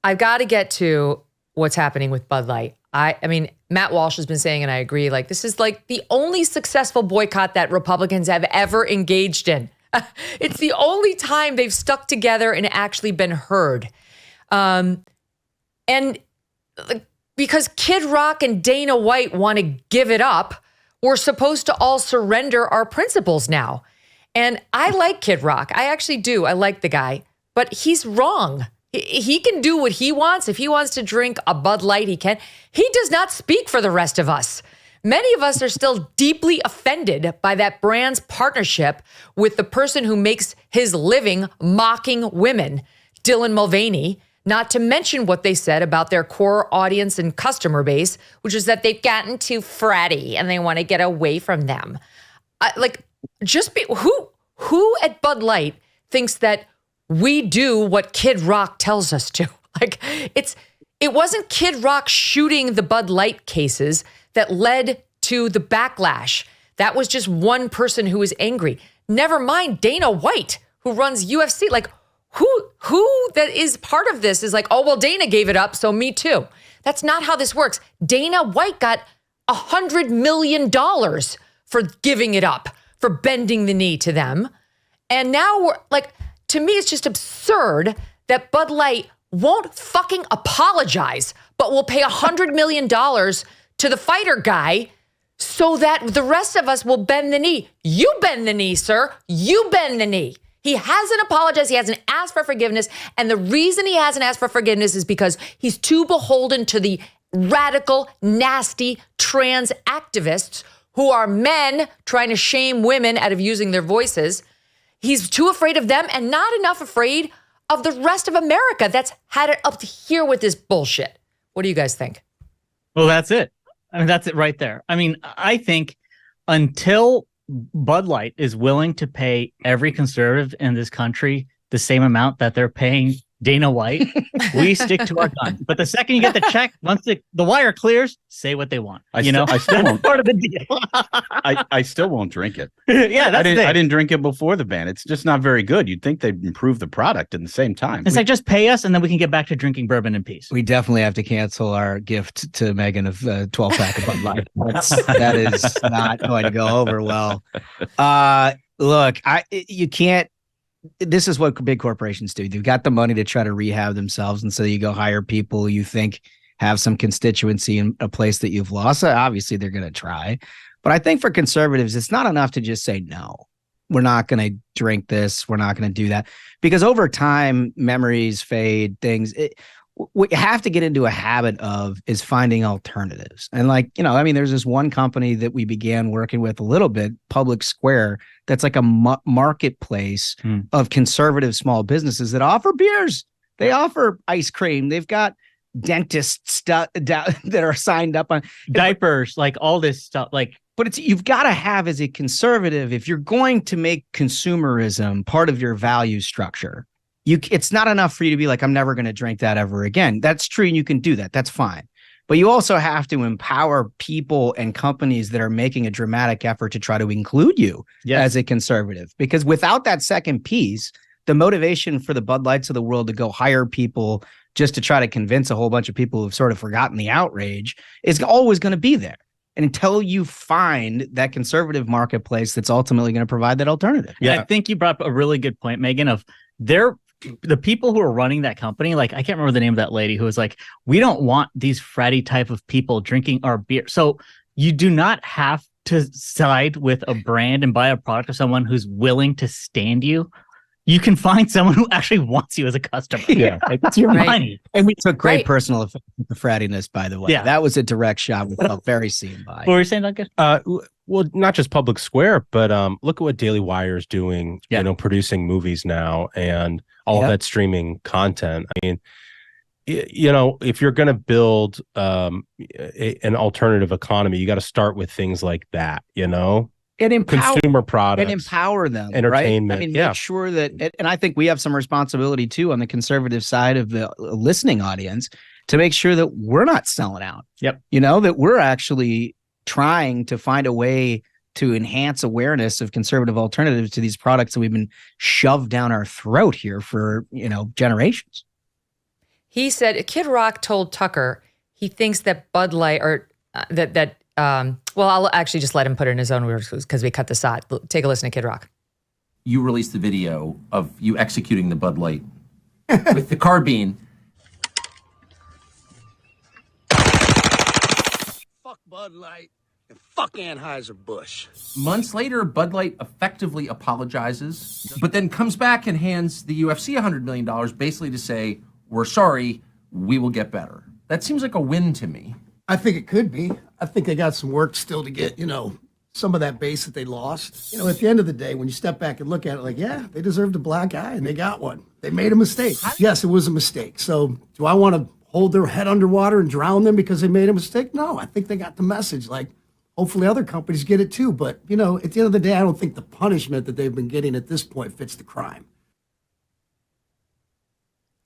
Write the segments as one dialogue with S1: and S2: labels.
S1: I've got to get to what's happening with Bud Light. I mean, Matt Walsh has been saying, and I agree, like this is like the only successful boycott that Republicans have ever engaged in. It's the only time they've stuck together and actually been heard. And because Kid Rock and Dana White want to give it up, we're supposed to all surrender our principles now. And I like Kid Rock. I actually do. I like the guy, but he's wrong. He can do what he wants. If he wants to drink a Bud Light, he can. He does not speak for the rest of us. Many of us are still deeply offended by that brand's partnership with the person who makes his living mocking women, Dylan Mulvaney, not to mention what they said about their core audience and customer base, which is that they've gotten too fratty and they want to get away from them. Who at Bud Light thinks that we do what Kid Rock tells us to? It wasn't Kid Rock shooting the Bud Light cases that led to the backlash. That was just one person who was angry. Never mind Dana White, who runs UFC. Like, who that is part of this is like, oh, well, Dana gave it up, so me too. That's not how this works. Dana White got $100 million for giving it up, for bending the knee to them. And now we're like, to me, it's just absurd that Bud Light won't fucking apologize, but will pay $100 million to the fighter guy so that the rest of us will bend the knee. You bend the knee, sir. You bend the knee. He hasn't apologized. He hasn't asked for forgiveness. And the reason he hasn't asked for forgiveness is because he's too beholden to the radical, nasty trans activists who are men trying to shame women out of using their voices. He's too afraid of them and not enough afraid of the rest of America that's had it up to here with this bullshit. What do you guys think?
S2: Well, that's it. I mean, that's it right there. I mean, I think until Bud Light is willing to pay every conservative in this country the same amount that they're paying Dana White, we stick to our guns. But the second you get the check, once the wire clears, say what they want. I still won't. Part of the deal.
S3: I still won't drink it.
S2: Yeah,
S3: I didn't drink it before the ban. It's just not very good. You'd think they'd improve the product at the same time.
S2: It's like, just pay us and then we can get back to drinking bourbon in peace.
S4: We definitely have to cancel our gift to Megyn of 12-pack of Bud Light. That is not going to go over well. Look, you can't. This is what big corporations do. They've got the money to try to rehab themselves. And so you go hire people you think have some constituency in a place that you've lost. So obviously, they're going to try. But I think for conservatives, it's not enough to just say, no, we're not going to drink this. We're not going to do that. Because over time, memories fade, things. What you have to get into a habit of is finding alternatives. And there's this one company that we began working with a little bit, Public Square, that's like a marketplace of conservative small businesses that offer beers. They offer ice cream. They've got dentists that are signed up on
S2: diapers, like all this stuff.
S4: But you've got to have, as a conservative, if you're going to make consumerism part of your value structure, it's not enough for you to be like, I'm never going to drink that ever again. That's true. And you can do that. That's fine. But you also have to empower people and companies that are making a dramatic effort to try to include you as a conservative. Because without that second piece, the motivation for the Bud Lights of the world to go hire people just to try to convince a whole bunch of people who've sort of forgotten the outrage is always going to be there. And until you find that conservative marketplace that's ultimately going to provide that alternative.
S2: Yeah, I think you brought up a really good point, Megyn, of the people who are running that company, like, I can't remember the name of that lady who was like, we don't want these fratty type of people drinking our beer. So you do not have to side with a brand and buy a product of someone who's willing to stand you. You can find someone who actually wants you as a customer.
S4: Yeah,
S2: it's your money.
S4: And we took great personal effect with the frattiness, by the way.
S2: Yeah.
S4: That was a direct shot we felt very seen by.
S2: What were you saying, Duncan?
S5: Well, not just Public Square, but look at what Daily Wire is doing, producing movies now and all of that streaming content. I mean, if you're going to build an alternative economy, you got to start with things like that,
S4: And
S5: consumer products.
S4: And empower them.
S5: Entertainment.
S4: Right? I mean, make sure that, and I think we have some responsibility too on the conservative side of the listening audience to make sure that we're not selling out.
S2: Yep.
S4: That we're actually trying to find a way to enhance awareness of conservative alternatives to these products that we've been shoved down our throat here for, generations.
S1: He said Kid Rock told Tucker he thinks that Bud Light well, I'll actually just let him put it in his own words because we cut this out. Take a listen to Kid Rock.
S6: You released the video of you executing the Bud Light with the carbine.
S7: Fuck Bud Light and fuck Anheuser-Busch.
S6: Months later, Bud Light effectively apologizes, but then comes back and hands the UFC $100 million basically to say, we're sorry, we will get better. That seems like a win to me.
S7: I think it could be. I think they got some work still to get, some of that base that they lost. At the end of the day, when you step back and look at it, like, yeah, they deserved a black eye and they got one. They made a mistake. Yes, it was a mistake. So do I want to hold their head underwater and drown them because they made a mistake? No, I think they got the message. Like, hopefully other companies get it too. But, at the end of the day, I don't think the punishment that they've been getting at this point fits the crime.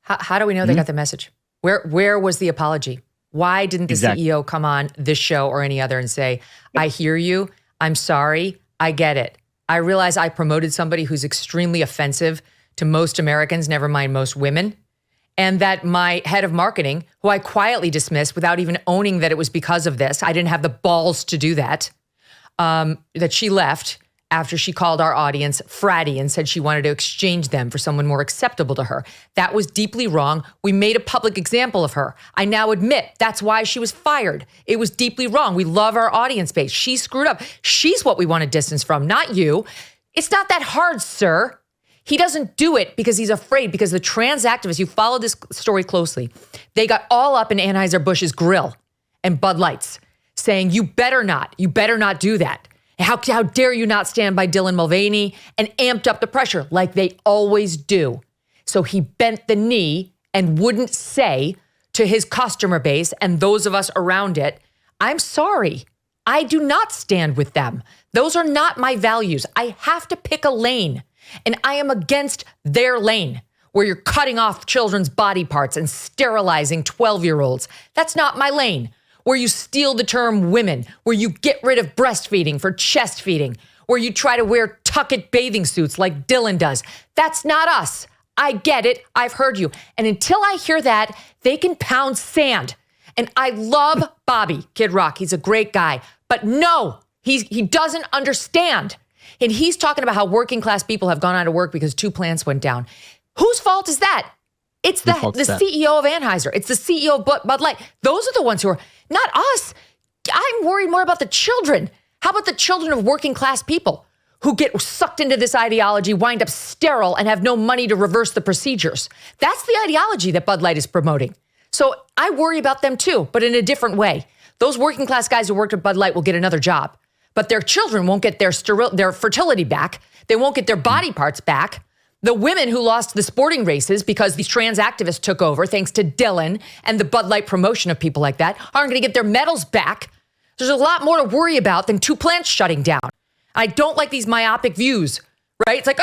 S1: How do we know they got the message? Where was the apology? Why didn't the CEO come on this show or any other and say, I hear you, I'm sorry, I get it. I realize I promoted somebody who's extremely offensive to most Americans, never mind most women, and that my head of marketing, who I quietly dismissed without even owning that it was because of this, I didn't have the balls to do that, that she left after she called our audience fratty and said she wanted to exchange them for someone more acceptable to her. That was deeply wrong. We made a public example of her. I now admit that's why she was fired. It was deeply wrong. We love our audience base. She screwed up. She's what we want to distance from, not you. It's not that hard, sir. He doesn't do it because he's afraid, because the trans activists, you follow this story closely, they got all up in Anheuser-Busch's grill and Bud Lights saying, you better not do that. How dare you not stand by Dylan Mulvaney, and amped up the pressure like they always do. So he bent the knee and wouldn't say to his customer base and those of us around it, I'm sorry, I do not stand with them. Those are not my values. I have to pick a lane, and I am against their lane where you're cutting off children's body parts and sterilizing 12-year-olds. That's not my lane. Where you steal the term women, where you get rid of breastfeeding for chest feeding, where you try to wear tuck-it bathing suits like Dylan does. That's not us. I get it. I've heard you. And until I hear that, they can pound sand. And I love Bobby, Kid Rock. He's a great guy. But no, he doesn't understand. And he's talking about how working class people have gone out of work because 2 plants went down. Whose fault is that? It's the CEO of Anheuser. It's the CEO of Bud Light. Those are the ones who are, not us. I'm worried more about the children. How about the children of working class people who get sucked into this ideology, wind up sterile, and have no money to reverse the procedures? That's the ideology that Bud Light is promoting. So I worry about them too, but in a different way. Those working class guys who worked at Bud Light will get another job, but their children won't get their fertility back. They won't get their body parts back. The women who lost the sporting races because these trans activists took over, thanks to Dylan and the Bud Light promotion of people like that, aren't going to get their medals back. There's a lot more to worry about than 2 plants shutting down. I don't like these myopic views, right? It's like,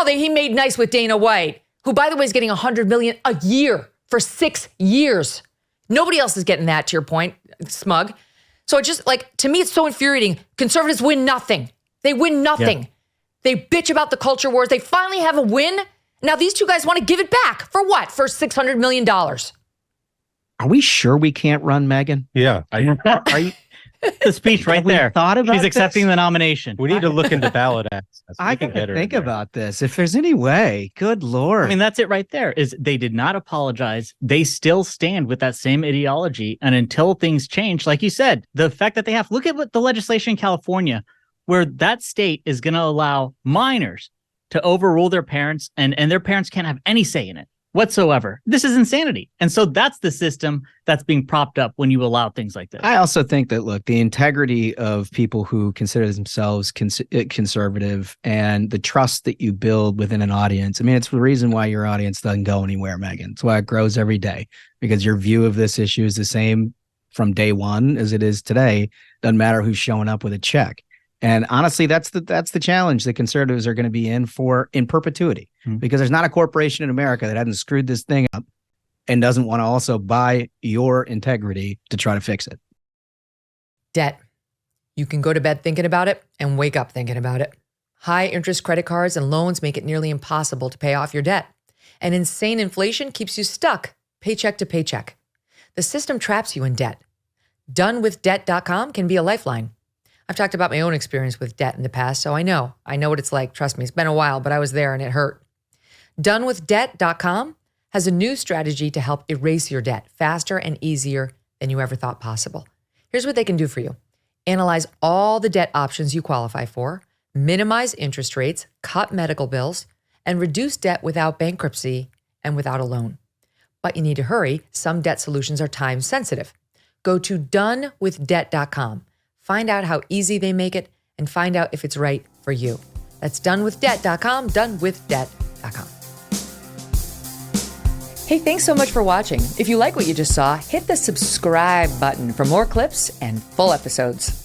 S1: he made nice with Dana White, who, by the way, is getting $100 million a year for 6 years. Nobody else is getting that, to your point, Smug. So it just, to me, it's so infuriating. Conservatives win nothing. They win nothing. Yeah. They bitch about the culture wars. They finally have a win. Now these 2 guys want to give it back. For what? For $600 million.
S4: Are we sure we can't run, Megyn?
S5: Yeah.
S2: Are you? The speech right there.
S4: Thought about
S2: She's accepting the nomination.
S5: We need to look into ballot access.
S4: I can think about this. If there's any way, good Lord.
S2: I mean, that's it right there. Is they did not apologize. They still stand with that same ideology. And until things change, like you said, the fact that they have, look at what the legislation in California, where that state is going to allow minors to overrule their parents, and their parents can't have any say in it whatsoever. This is insanity. And so that's the system that's being propped up when you allow things like this.
S4: I also think that, look, the integrity of people who consider themselves conservative and the trust that you build within an audience. I mean, it's the reason why your audience doesn't go anywhere, Megyn. It's why it grows every day, because your view of this issue is the same from day one as it is today. Doesn't matter who's showing up with a check. And honestly, that's the challenge that conservatives are going to be in perpetuity, because there's not a corporation in America that hasn't screwed this thing up and doesn't want to also buy your integrity to try to fix it.
S1: Debt. You can go to bed thinking about it and wake up thinking about it. High interest credit cards and loans make it nearly impossible to pay off your debt. And insane inflation keeps you stuck paycheck to paycheck. The system traps you in debt. Donewithdebt.com can be a lifeline. I've talked about my own experience with debt in the past, so I know what it's like. Trust me, it's been a while, but I was there and it hurt. Donewithdebt.com has a new strategy to help erase your debt faster and easier than you ever thought possible. Here's what they can do for you. Analyze all the debt options you qualify for, minimize interest rates, cut medical bills, and reduce debt without bankruptcy and without a loan. But you need to hurry. Some debt solutions are time sensitive. Go to donewithdebt.com. Find out how easy they make it and find out if it's right for you. That's donewithdebt.com, donewithdebt.com. Hey, thanks so much for watching. If you like what you just saw, hit the subscribe button for more clips and full episodes.